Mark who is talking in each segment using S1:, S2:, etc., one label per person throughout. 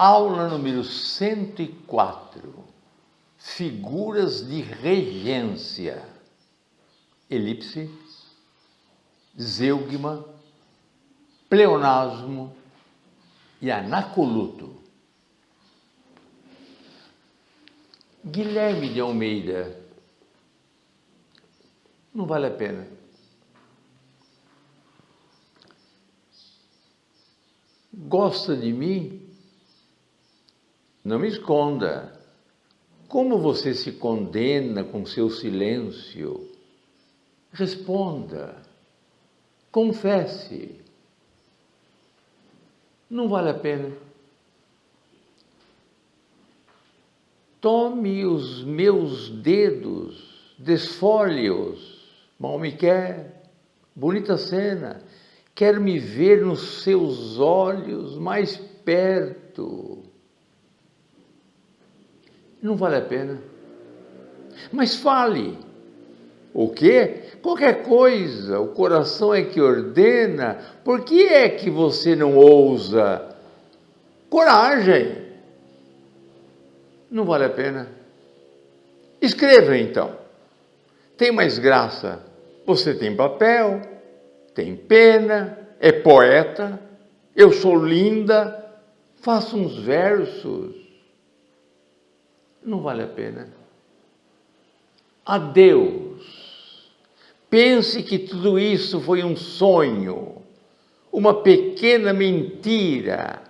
S1: Aula número 104, figuras de regência, elipse, zeugma, pleonasmo e anacoluto. Guilherme de Almeida, não vale a pena. Gosta de mim? Não me esconda. Como você se condena com seu silêncio? Responda. Confesse. Não vale a pena. Tome os meus dedos, desfolhe-os. Mal me quer. Bonita cena. Quero me ver nos seus olhos mais perto. Não vale a pena. Mas fale. O quê? Qualquer coisa. O coração é que ordena. Por que é que você não ousa? Coragem. Não vale a pena. Escreva então. Tem mais graça. Você tem papel, tem pena, é poeta. Eu sou linda. Faça uns versos. Não vale a pena. Adeus. Pense que tudo isso foi um sonho, uma pequena mentira.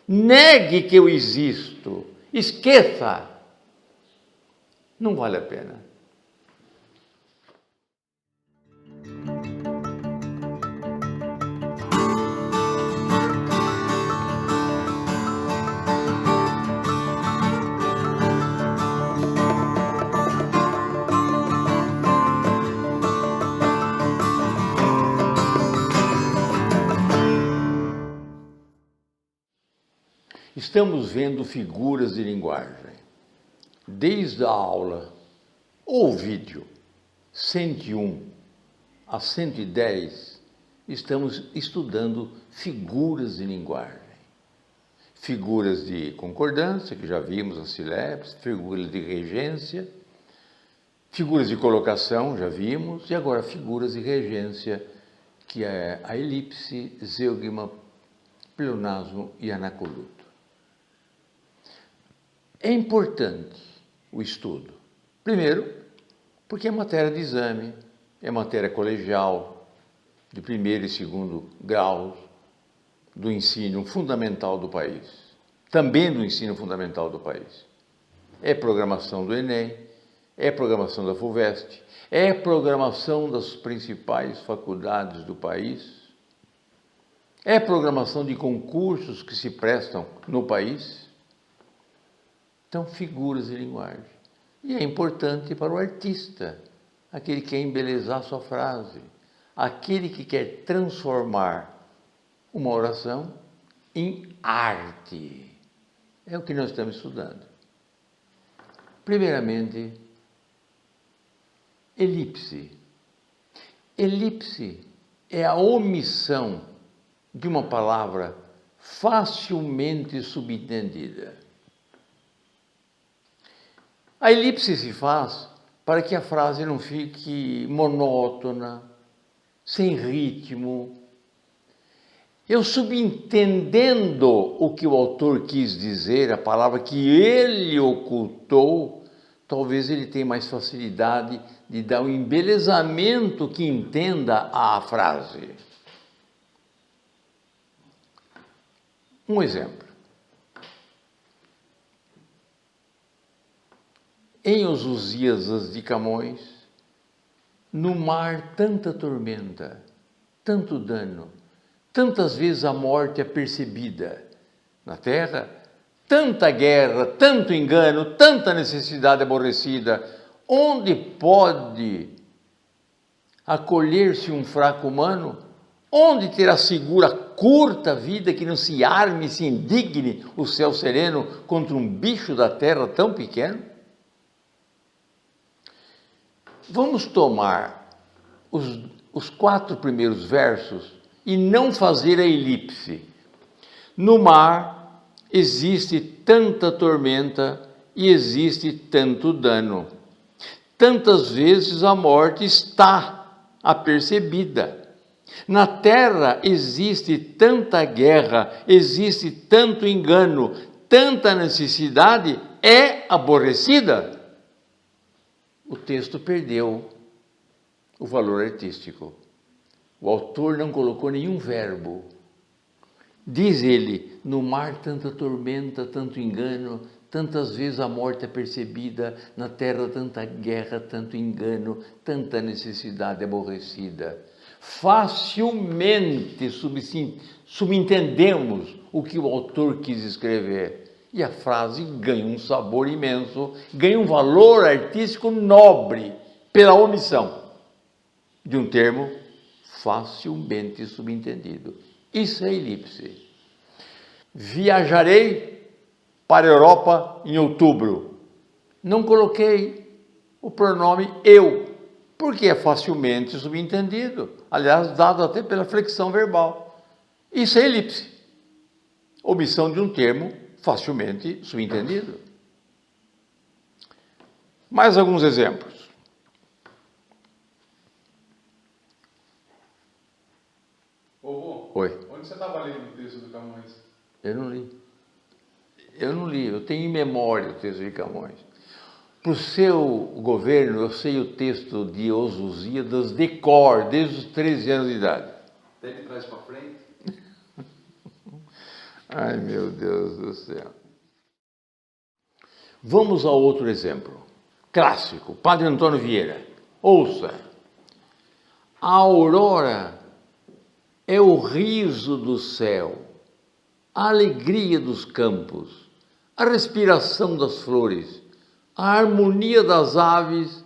S1: Negue que eu existo. Esqueça. Não vale a pena. Estamos vendo figuras de linguagem. Desde a aula ou vídeo 101 a 110, estamos estudando figuras de linguagem. Figuras de concordância, que já vimos as sílabes, figuras de regência, figuras de colocação, já vimos, e agora figuras de regência, que é a elipse, zeugma, pleonasmo e anacoluto. É importante o estudo. Primeiro, porque é matéria de exame, é matéria colegial, de primeiro e segundo graus do ensino fundamental do país, também do ensino fundamental do país. É programação do Enem, é programação da FUVEST, é programação das principais faculdades do país, é programação de concursos que se prestam no país. Então, figuras de linguagem. E é importante para o artista, aquele que quer embelezar sua frase, aquele que quer transformar uma oração em arte. É o que nós estamos estudando. Primeiramente, elipse. Elipse é a omissão de uma palavra facilmente subentendida. A elipse se faz para que a frase não fique monótona, sem ritmo. Eu subentendendo o que o autor quis dizer, a palavra que ele ocultou, talvez ele tenha mais facilidade de dar um embelezamento que entenda a frase. Um exemplo. Em Os Lusíadas de Camões, no mar tanta tormenta, tanto dano, tantas vezes a morte é percebida. Na terra, tanta guerra, tanto engano, tanta necessidade aborrecida. Onde pode acolher-se um fraco humano? Onde terá segura a curta vida que não se arme e se indigne o céu sereno contra um bicho da terra tão pequeno? Vamos tomar os 4 primeiros versos e não fazer a elipse. No mar existe tanta tormenta e existe tanto dano. Tantas vezes a morte está apercebida. Na terra existe tanta guerra, existe tanto engano, tanta necessidade é aborrecida. O texto perdeu o valor artístico. O autor não colocou nenhum verbo. Diz ele, no mar tanta tormenta, tanto engano, tantas vezes a morte é percebida, na terra tanta guerra, tanto engano, tanta necessidade aborrecida. Facilmente subentendemos o que o autor quis escrever. E a frase ganha um sabor imenso, ganha um valor artístico nobre pela omissão de um termo facilmente subentendido. Isso é elipse. Viajarei para a Europa em outubro. Não coloquei o pronome eu, porque é facilmente subentendido. Aliás, dado até pela flexão verbal. Isso é elipse. Omissão de um termo facilmente subentendido. Mais alguns exemplos. Oi.
S2: Onde você estava lendo o texto do Camões?
S1: Eu não li, eu tenho em memória o texto de Camões. Para o seu governo, eu sei o texto de Os Lusíadas de cor, desde os 13 anos de idade.
S2: Até de trás para frente?
S1: Ai, meu Deus do céu. Vamos a outro exemplo. Clássico, Padre Antônio Vieira. Ouça. A aurora é o riso do céu, a alegria dos campos, a respiração das flores, a harmonia das aves,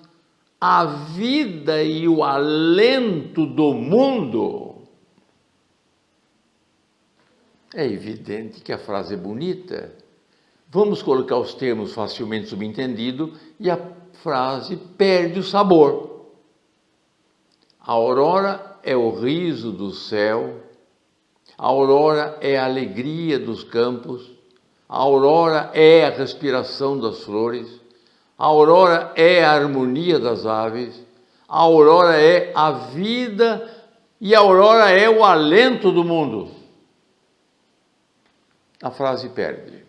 S1: a vida e o alento do mundo. É evidente que a frase é bonita. Vamos colocar os termos facilmente subentendidos e a frase perde o sabor. A aurora é o riso do céu, a aurora é a alegria dos campos, a aurora é a respiração das flores, a aurora é a harmonia das aves, a aurora é a vida e a aurora é o alento do mundo. A frase perde.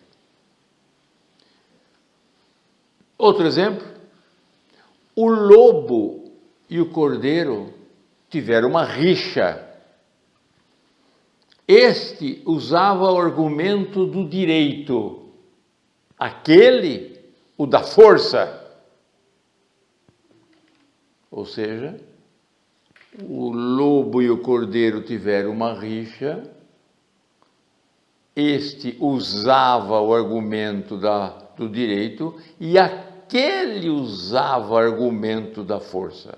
S1: Outro exemplo, o lobo e o cordeiro tiveram uma rixa. Este usava o argumento do direito, aquele o da força. Ou seja, o lobo e o cordeiro tiveram uma rixa. Este usava o argumento do direito e aquele usava o argumento da força.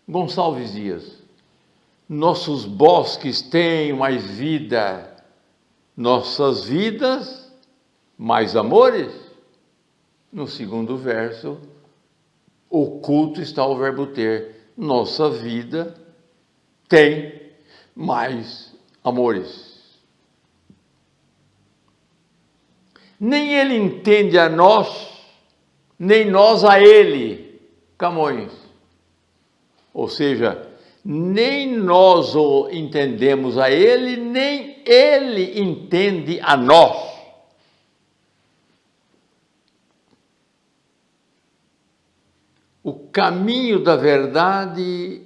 S1: Gonçalves Dias, nossos bosques têm mais vida, nossas vidas mais amores. No segundo verso, oculto está o verbo ter, nossa vida tem mais amores. Nem ele entende a nós, nem nós a ele, Camões. Ou seja, nem nós o entendemos a ele, nem ele entende a nós. O caminho da verdade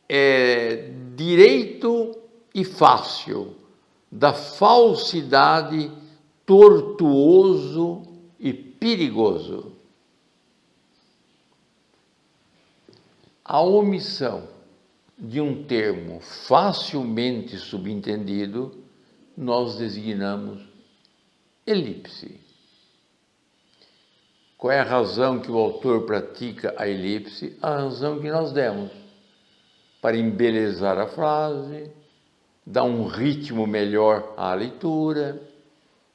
S1: é direito e fácil, da falsidade tortuoso e perigoso. A omissão de um termo facilmente subentendido, nós designamos elipse. Qual é a razão que o autor pratica a elipse? A razão que nós demos, para embelezar a frase, dar um ritmo melhor à leitura,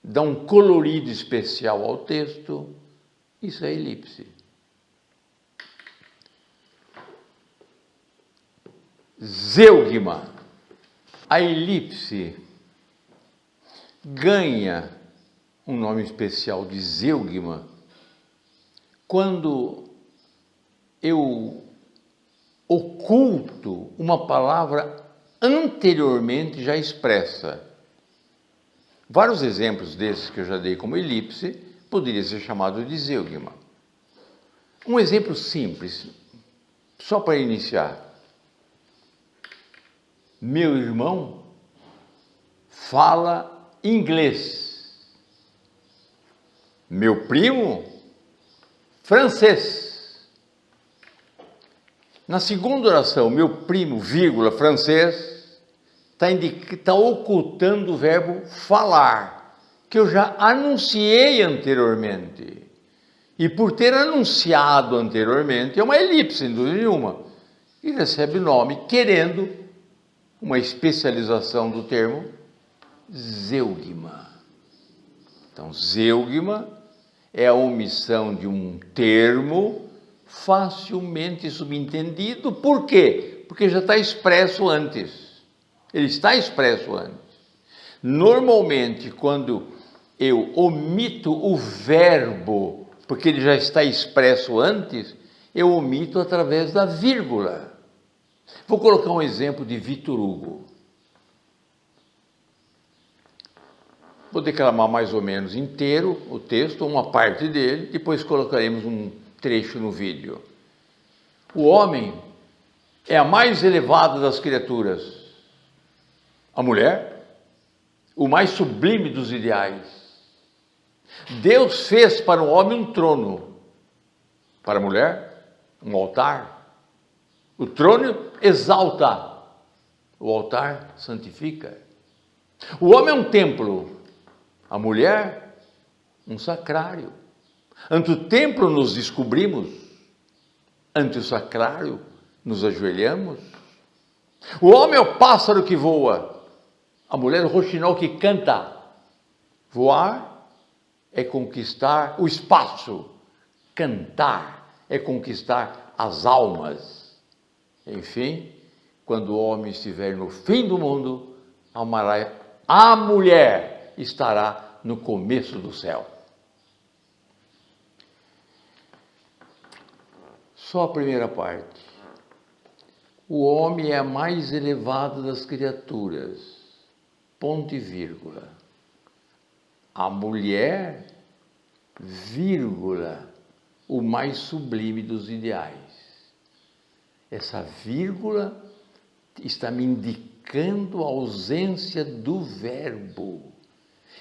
S1: dar um colorido especial ao texto. Isso é elipse. Zeugma. A elipse ganha um nome especial de zeugma quando eu oculto uma palavra anteriormente já expressa. Vários exemplos desses que eu já dei como elipse poderia ser chamado de zeugma. Um exemplo simples, só para iniciar. Meu irmão fala inglês. Meu primo, francês. Na segunda oração, meu primo, vírgula, francês, está ocultando o verbo falar, que eu já anunciei anteriormente. E por ter anunciado anteriormente, é uma elipse, sem dúvida nenhuma. E recebe nome, querendo uma especialização do termo zeugma. Então, zeugma é a omissão de um termo facilmente subentendido. Por quê? Porque já está expresso antes. Ele está expresso antes. Normalmente, quando eu omito o verbo, porque ele já está expresso antes, eu omito através da vírgula. Vou colocar um exemplo de Victor Hugo. Vou declamar mais ou menos inteiro o texto, uma parte dele, depois colocaremos um trecho no vídeo. O homem é a mais elevada das criaturas. A mulher, o mais sublime dos ideais. Deus fez para o homem um trono, para a mulher, um altar. O trono exalta, o altar santifica. O homem é um templo, a mulher, um sacrário. Ante o templo nos descobrimos, ante o sacrário nos ajoelhamos. O homem é o pássaro que voa, a mulher é o roxinol que canta. Voar é conquistar o espaço, cantar é conquistar as almas. Enfim, quando o homem estiver no fim do mundo, a mulher estará no começo do céu. Só a primeira parte. O homem é a mais elevada das criaturas. Ponto e vírgula. A mulher, vírgula, o mais sublime dos ideais. Essa vírgula está me indicando a ausência do verbo.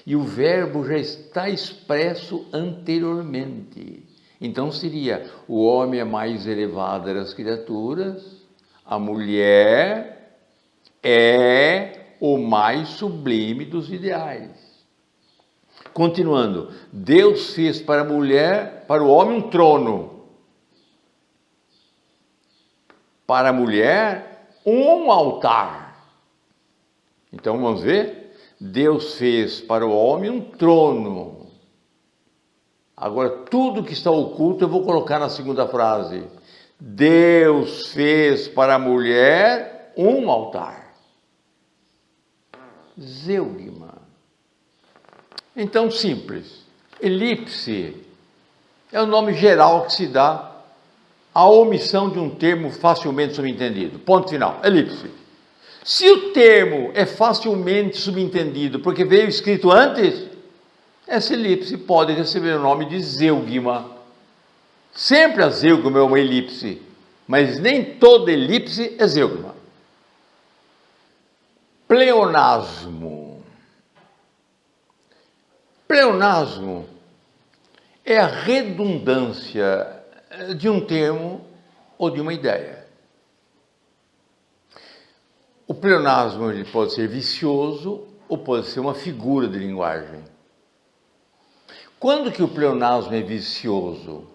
S1: E o verbo já está expresso anteriormente. Então seria: o homem é mais elevado das criaturas, a mulher é o mais sublime dos ideais. Continuando, Deus fez para a mulher, para o homem um trono, para a mulher um altar. Então vamos ver, Deus fez para o homem um trono. Agora, tudo que está oculto eu vou colocar na segunda frase. Deus fez para a mulher um altar. Zeugma. Então, simples. Elipse é o nome geral que se dá à omissão de um termo facilmente subentendido. Ponto final. Elipse. Se o termo é facilmente subentendido porque veio escrito antes, essa elipse pode receber o nome de zeugma. Sempre a zeugma é uma elipse, mas nem toda elipse é zeugma. Pleonasmo. Pleonasmo é a redundância de um termo ou de uma ideia. O pleonasmo ele pode ser vicioso ou pode ser uma figura de linguagem. Quando que o pleonasmo é vicioso?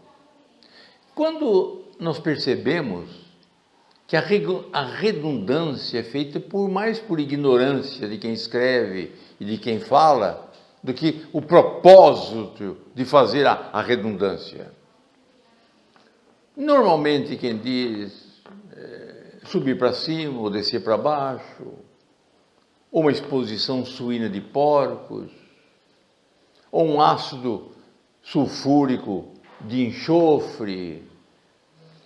S1: Quando nós percebemos que a redundância é feita mais por ignorância de quem escreve e de quem fala, do que o propósito de fazer a redundância. Normalmente quem diz subir para cima ou descer para baixo, ou uma exposição suína de porcos, ou um ácido sulfúrico de enxofre,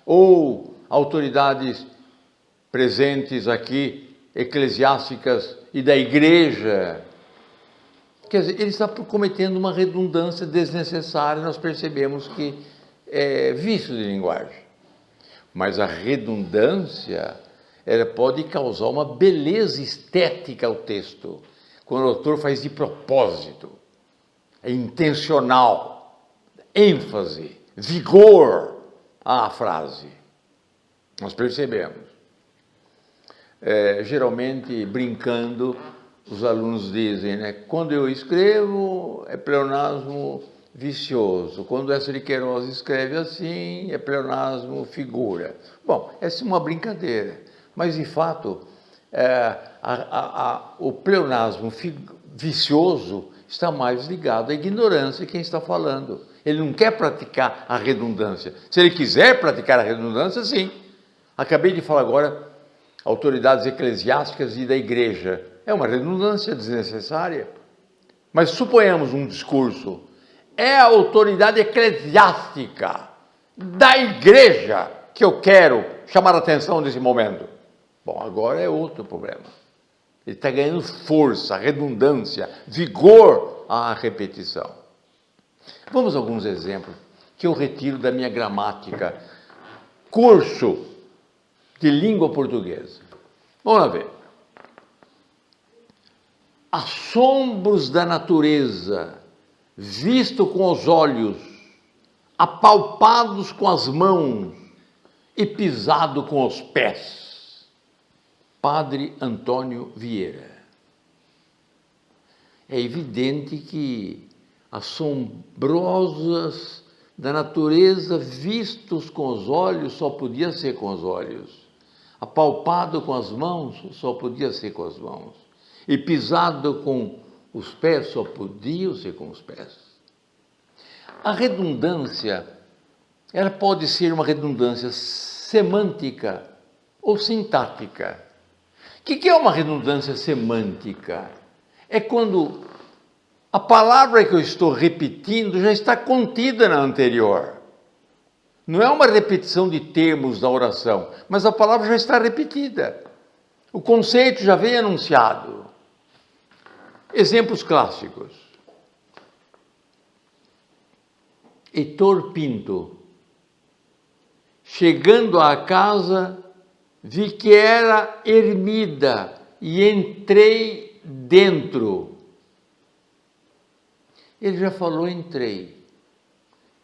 S1: ou autoridades presentes aqui, eclesiásticas e da igreja. Quer dizer, ele está cometendo uma redundância desnecessária, nós percebemos que é vício de linguagem. Mas a redundância, ela pode causar uma beleza estética ao texto, quando o autor faz de propósito, é intencional, ênfase, vigor à frase. Nós percebemos. Geralmente, brincando, os alunos dizem, né? Quando eu escrevo, é pleonasmo vicioso. Quando essa de Queiroz escreve assim, é pleonasmo figura. Bom, essa é uma brincadeira, mas de fato, o pleonasmo vicioso está mais ligado à ignorância de quem está falando. Ele não quer praticar a redundância. Se ele quiser praticar a redundância, sim. Acabei de falar agora, autoridades eclesiásticas e da igreja. É uma redundância desnecessária. Mas suponhamos um discurso. É a autoridade eclesiástica da igreja que eu quero chamar a atenção nesse momento. Bom, agora é outro problema. Ele está ganhando força, redundância, vigor à repetição. Vamos a alguns exemplos que eu retiro da minha gramática. Curso de língua portuguesa. Vamos lá ver. Assombros da natureza, visto com os olhos, apalpados com as mãos e pisado com os pés. Padre Antônio Vieira. É evidente que assombrosas da natureza, vistos com os olhos, só podia ser com os olhos. Apalpado com as mãos, só podia ser com as mãos. E pisado com os pés, só podia ser com os pés. A redundância, ela pode ser uma redundância semântica ou sintática. O que é uma redundância semântica? É quando a palavra que eu estou repetindo já está contida na anterior. Não é uma repetição de termos da oração, mas a palavra já está repetida. O conceito já veio anunciado. Exemplos clássicos. Heitor Pinto. Chegando à casa, vi que era ermida e entrei dentro. Ele já falou entrei.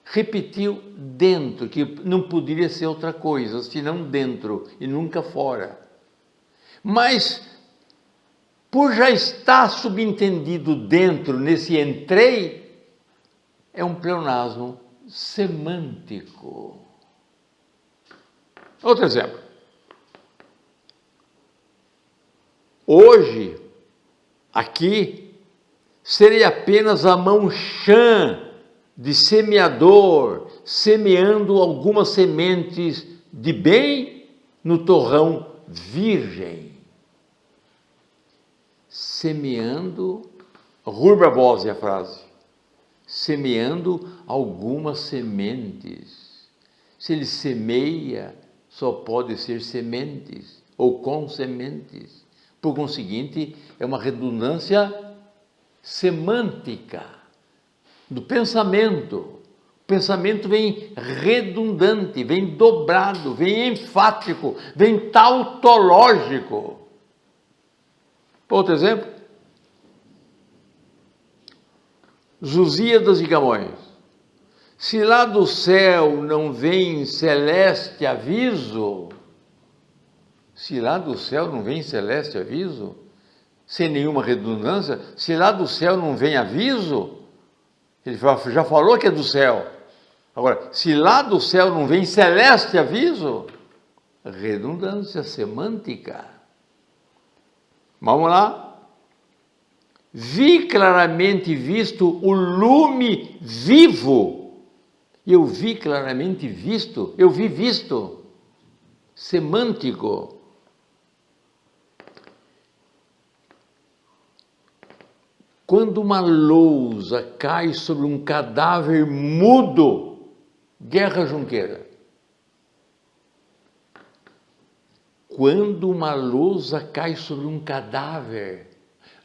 S1: Repetiu dentro, que não poderia ser outra coisa, senão dentro e nunca fora. Mas, por já estar subentendido dentro, nesse entrei, é um pleonasmo semântico. Outro exemplo. Hoje, aqui, serei apenas a mão chã de semeador, semeando algumas sementes de bem no torrão virgem. Semeando, Rui Barbosa é a frase, semeando algumas sementes. Se ele semeia, só pode ser sementes, ou com sementes. Por conseguinte, é uma redundância semântica do pensamento. O pensamento vem redundante, vem dobrado, vem enfático, vem tautológico. Outro exemplo. Lusíadas de Camões. Se lá do céu não vem celeste aviso, se lá do céu não vem celeste aviso, sem nenhuma redundância, se lá do céu não vem aviso, ele já falou que é do céu. Agora, se lá do céu não vem celeste aviso, redundância semântica. Vamos lá. Vi claramente visto o lume vivo. Eu vi claramente visto, eu vi visto. Semântico. Quando uma lousa cai sobre um cadáver mudo, Guerra Junqueira. Quando uma lousa cai sobre um cadáver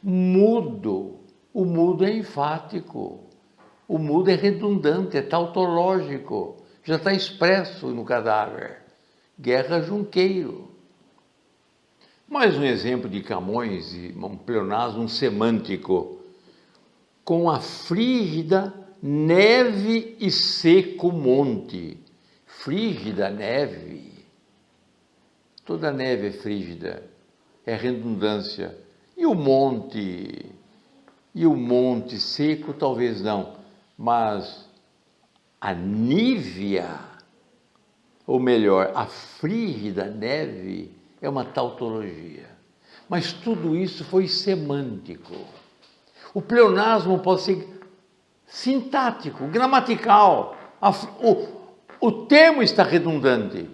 S1: mudo, o mudo é enfático, o mudo é redundante, é tautológico, já está expresso no cadáver. Guerra Junqueiro. Mais um exemplo de Camões, um pleonasmo semântico. Com a frígida neve e seco monte. Frígida neve. Toda neve é frígida, é redundância. E o monte? E o monte seco talvez não, mas a nívea, ou melhor, a frígida neve é uma tautologia. Mas tudo isso foi semântico. O pleonasmo pode ser sintático, gramatical. O termo está redundante.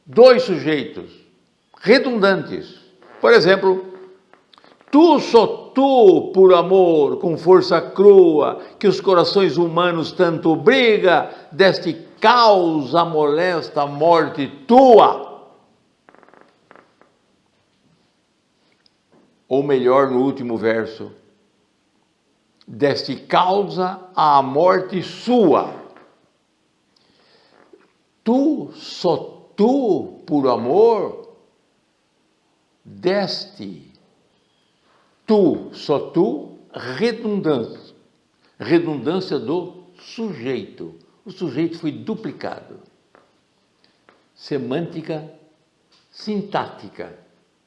S1: Dois sujeitos redundantes. Por exemplo, tu, só tu, por amor, com força crua, que os corações humanos tanto obriga, deste causa molesta morte tua. Ou melhor, no último verso, deste causa a morte sua. Tu, só tu, por amor, deste, tu, só tu, redundância. Redundância do sujeito. O sujeito foi duplicado. Semântica, sintática,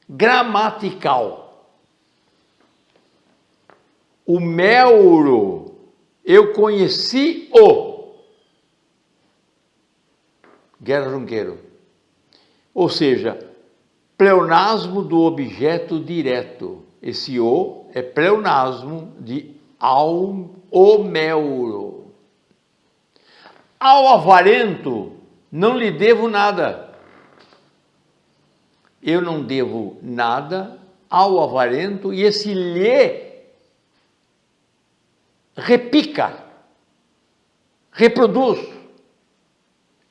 S1: gramatical. O Melro, eu conheci o Guerra Junqueiro. Ou seja, pleonasmo do objeto direto. Esse o é pleonasmo de o Melro. Ao avarento não lhe devo nada. Eu não devo nada ao avarento, e esse lhe repica, reproduz,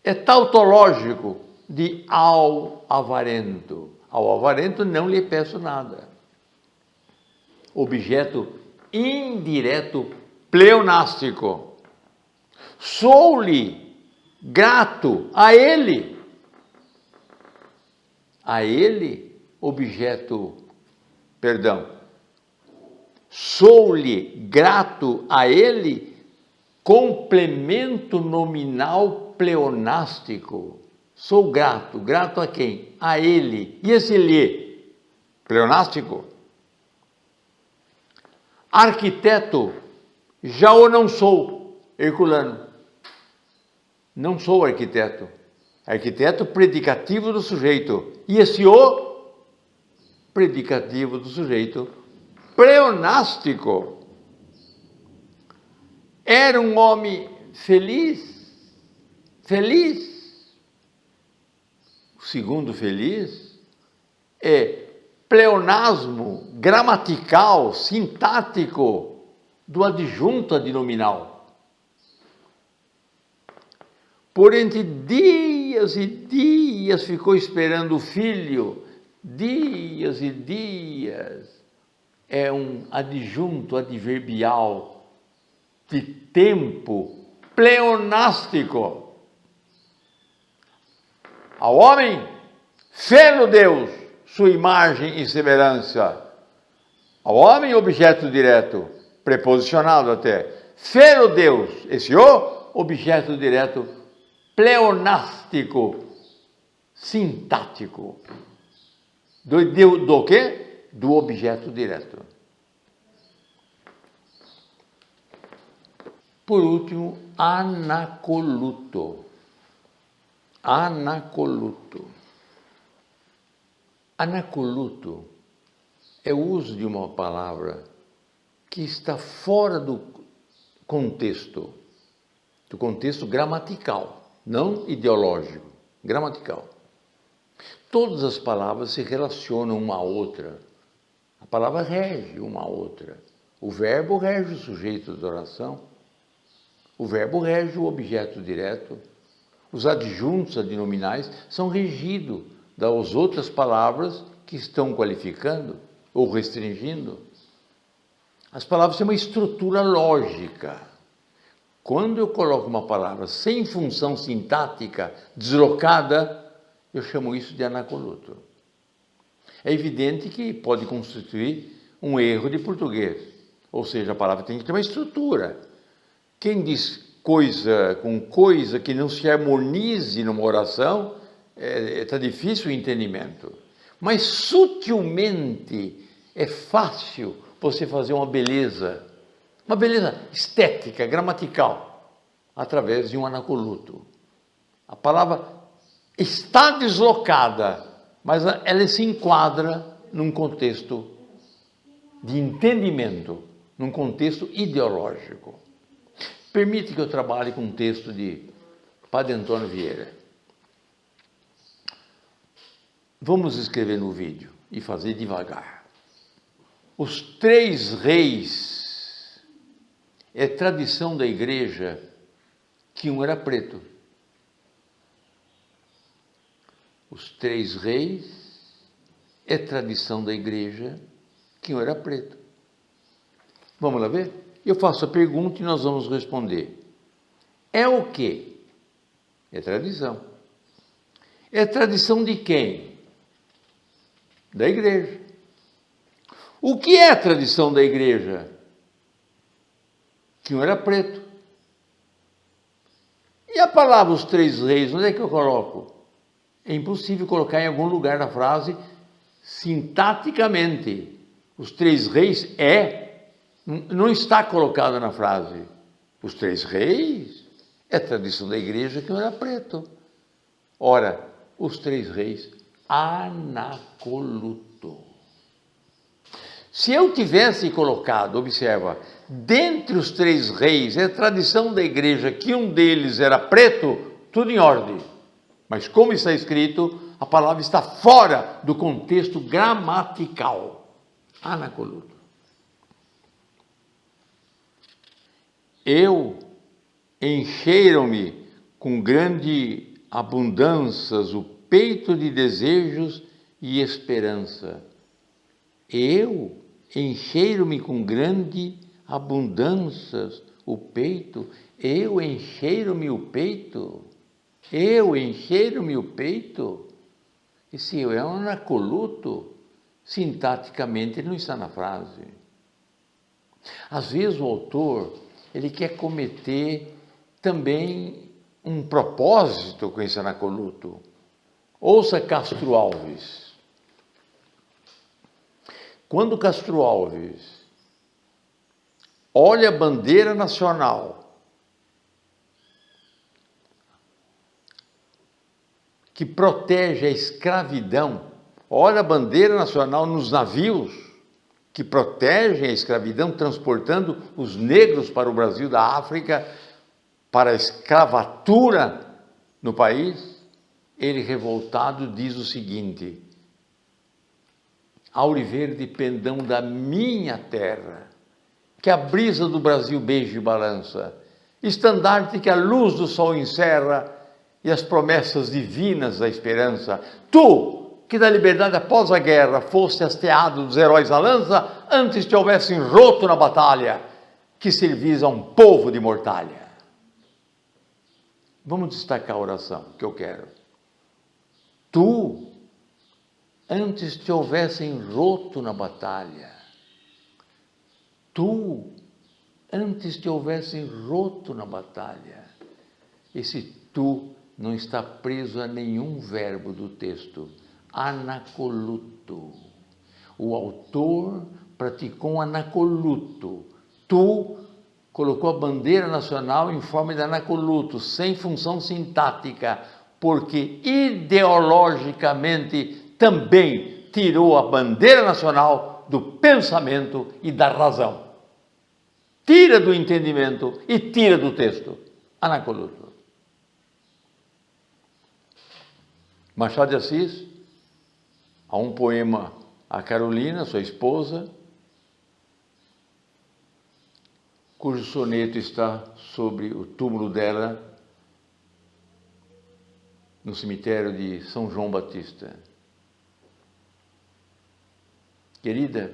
S1: é tautológico de ao avarento. Ao avarento não lhe peço nada. Objeto indireto pleonástico. Sou-lhe grato a ele. A ele, objeto, perdão. Sou-lhe grato a ele, complemento nominal pleonástico. Sou grato. Grato a quem? A ele. E esse lhe? Pleonástico. Arquiteto, já o não sou, Herculano. Não sou arquiteto. Arquiteto, predicativo do sujeito. E esse o? Predicativo do sujeito pleonástico. Era um homem feliz. Feliz. O segundo feliz é pleonasmo gramatical, sintático do adjunto adnominal. Por entre dias e dias ficou esperando o filho, dias e dias. É um adjunto adverbial de tempo pleonástico. Ao homem, fê-lo Deus, sua imagem e semelhança. Ao homem, objeto direto, preposicionado até. Fê-lo Deus, esse o, objeto direto, pleonástico, sintático. Do quê? Do objeto direto. Por último, anacoluto. Anacoluto. Anacoluto é o uso de uma palavra que está fora do contexto gramatical, não ideológico, gramatical. Todas as palavras se relacionam uma à outra. A palavra rege uma à outra. O verbo rege o sujeito da oração. O verbo rege o objeto direto. Os adjuntos adnominais são regidos das outras palavras que estão qualificando ou restringindo. As palavras têm uma estrutura lógica. Quando eu coloco uma palavra sem função sintática, deslocada, eu chamo isso de anacoluto. É evidente que pode constituir um erro de português, ou seja, a palavra tem que ter uma estrutura. Quem diz coisa com coisa que não se harmonize numa oração, está difícil o entendimento. Mas sutilmente é fácil você fazer uma beleza estética, gramatical, através de um anacoluto. A palavra está deslocada, mas ela se enquadra num contexto de entendimento, num contexto ideológico. Permite que eu trabalhe com um texto de Padre Antônio Vieira. Vamos escrever no vídeo e fazer devagar. Os 3 reis é tradição da igreja que um era preto. Os 3 reis é tradição da igreja que um era preto. Vamos lá ver? Eu faço a pergunta e nós vamos responder. É o quê? É tradição. É tradição de quem? Da igreja. O que é a tradição da igreja? Que um era preto. E a palavra os 3 reis, onde é que eu coloco? É impossível colocar em algum lugar da frase sintaticamente. Os 3 reis não está colocado na frase. Os 3 reis é tradição da igreja que um era preto. Ora, os 3 reis, anacoluto. Se eu tivesse colocado, observa, dentre os 3 reis, é tradição da igreja que um deles era preto, tudo em ordem. Mas como está escrito, a palavra está fora do contexto gramatical. Anacoluto. Eu encheram-me com grande abundâncias o peito de desejos e esperança. Eu encheram-me com grande abundâncias o peito. Eu encheram-me o peito. Eu encheram-me o peito. Esse eu é um anacoluto. Sintaticamente ele não está na frase. Às vezes o autor ele quer cometer também um propósito com esse anacoluto. Ouça Castro Alves. Quando Castro Alves olha a bandeira nacional, que protege a escravidão, olha a bandeira nacional nos navios, que protegem a escravidão, transportando os negros para o Brasil da África, para a escravatura no país, ele revoltado diz o seguinte: Auriverde pendão da minha terra, que a brisa do Brasil beija e balança, estandarte que a luz do sol encerra e as promessas divinas da esperança. Tu, que da liberdade após a guerra foste hasteado dos heróis à lança, antes te houvessem roto na batalha, que servis a um povo de mortalha. Vamos destacar a oração que eu quero. Tu, antes te houvessem roto na batalha. Tu, antes te houvessem roto na batalha. Esse tu não está preso a nenhum verbo do texto. Anacoluto. O autor praticou um anacoluto. Tu colocou a bandeira nacional em forma de anacoluto, sem função sintática, porque ideologicamente também tirou a bandeira nacional do pensamento e da razão. Tira do entendimento e tira do texto. Anacoluto. Machado de Assis, há um poema a Carolina, sua esposa, cujo soneto está sobre o túmulo dela no cemitério de São João Batista. Querida,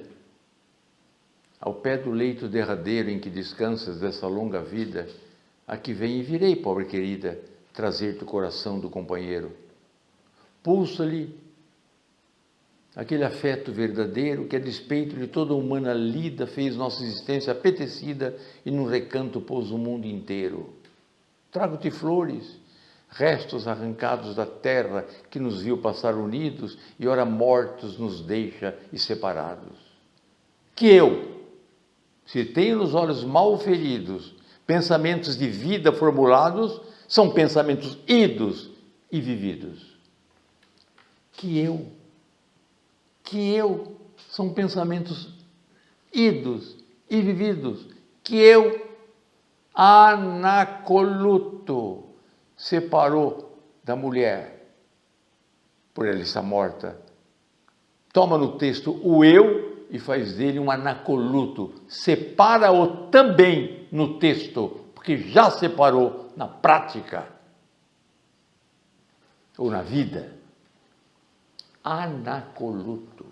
S1: ao pé do leito derradeiro em que descansas dessa longa vida, aqui vem e virei, pobre querida, trazer-te o coração do companheiro. Pulsa-lhe aquele afeto verdadeiro que, a despeito de toda a humana lida, fez nossa existência apetecida e num recanto pôs o mundo inteiro. Trago-te flores, restos arrancados da terra que nos viu passar unidos e ora mortos nos deixa e separados. Que eu, se tenho nos olhos mal feridos pensamentos de vida formulados, são pensamentos idos e vividos. Que eu, são pensamentos idos e vividos. Que eu, Anacoluto, separou da mulher, por ela estar morta. Toma no texto o eu e faz dele um anacoluto. Separa-o também no texto, porque já separou na prática ou na vida. Anacoluto.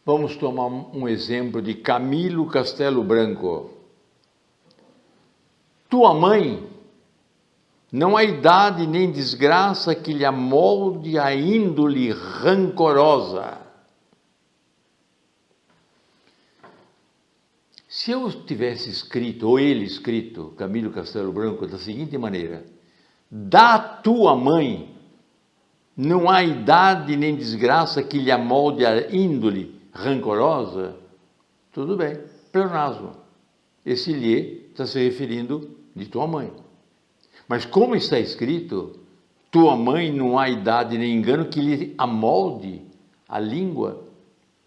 S1: Vamos tomar um exemplo de Camilo Castelo Branco. Tua mãe, não há idade nem desgraça que lhe amolde a índole rancorosa. Se eu tivesse escrito, ou ele escrito, Camilo Castelo Branco, da seguinte maneira: da tua mãe, não há idade nem desgraça que lhe amolde a índole rancorosa, tudo bem, pleonasmo. Esse lhe está se referindo de tua mãe. Mas como está escrito, tua mãe não há idade nem engano que lhe amolde a língua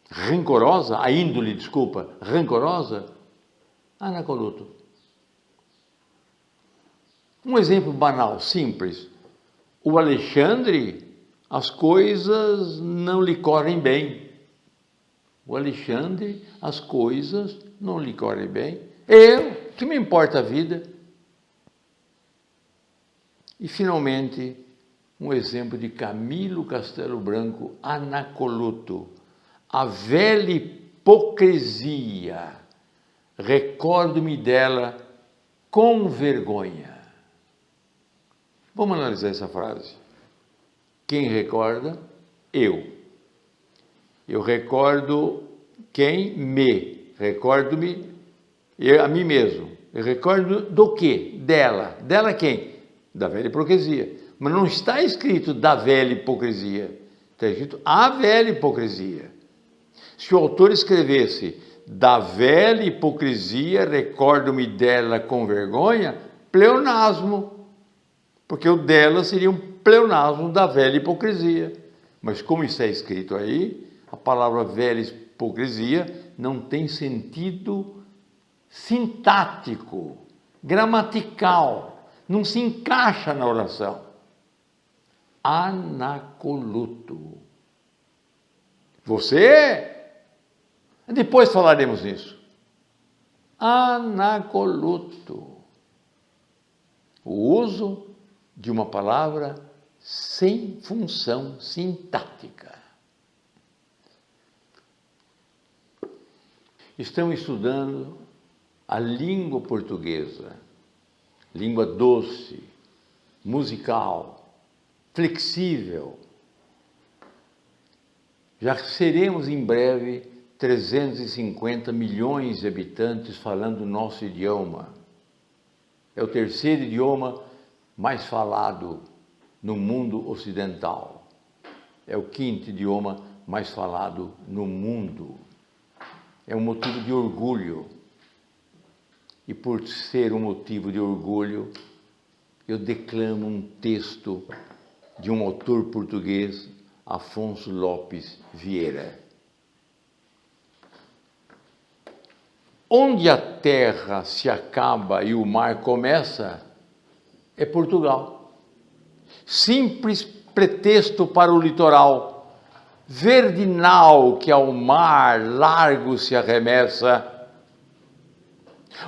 S1: rancorosa, a índole, desculpa, rancorosa, anacoluto. Um exemplo banal, simples. O Alexandre, as coisas não lhe correm bem. O Alexandre, as coisas não lhe correm bem. Eu, que me importa a vida? E, finalmente, um exemplo de Camilo Castelo Branco, anacoluto. A velha hipocrisia, recordo-me dela com vergonha. Vamos analisar essa frase. Quem recorda? Eu. Eu recordo quem? Me. Recordo-me a mim mesmo. Eu recordo do quê? Dela. Dela quem? Da velha hipocrisia. Mas não está escrito da velha hipocrisia. Está escrito a velha hipocrisia. Se o autor escrevesse da velha hipocrisia, recordo-me dela com vergonha, pleonasmo. Porque o dela seria um pleonasmo da velha hipocrisia. Mas como está escrito aí, a palavra velha hipocrisia não tem sentido sintático, gramatical, não se encaixa na oração. Anacoluto. Você? Depois falaremos nisso. Anacoluto. O uso de uma palavra sem função sintática. Estão estudando a língua portuguesa, língua doce, musical, flexível. Já seremos em breve 350 milhões de habitantes falando o nosso idioma. É o terceiro idioma mais falado no mundo ocidental. É o quinto idioma mais falado no mundo. É um motivo de orgulho. E por ser um motivo de orgulho, eu declamo um texto de um autor português, Afonso Lopes Vieira. Onde a terra se acaba e o mar começa, é Portugal. Simples pretexto para o litoral, verdinal que ao mar largo se arremessa.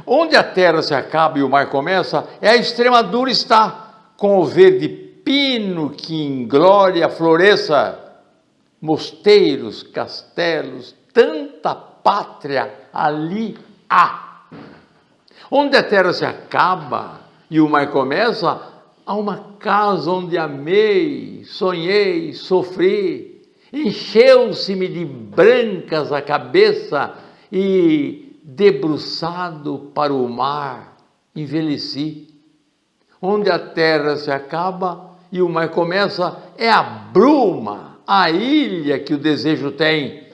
S1: Onde a terra se acaba e o mar começa, é a Extremadura está, com o verde pino que em glória floresça. Mosteiros, castelos, tanta pátria ali há. Onde a terra se acaba e o mar começa, há uma casa onde amei, sonhei, sofri, encheu-se-me de brancas a cabeça e, debruçado para o mar, envelheci. Onde a terra se acaba e o mar começa, é a bruma, a ilha que o desejo tem.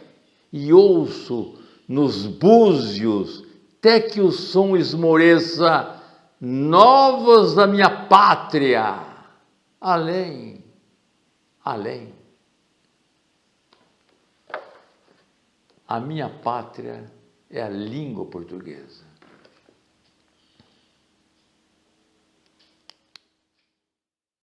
S1: E ouço nos búzios, até que o som esmoreça, novas da minha pátria, além, além. A minha pátria é a língua portuguesa.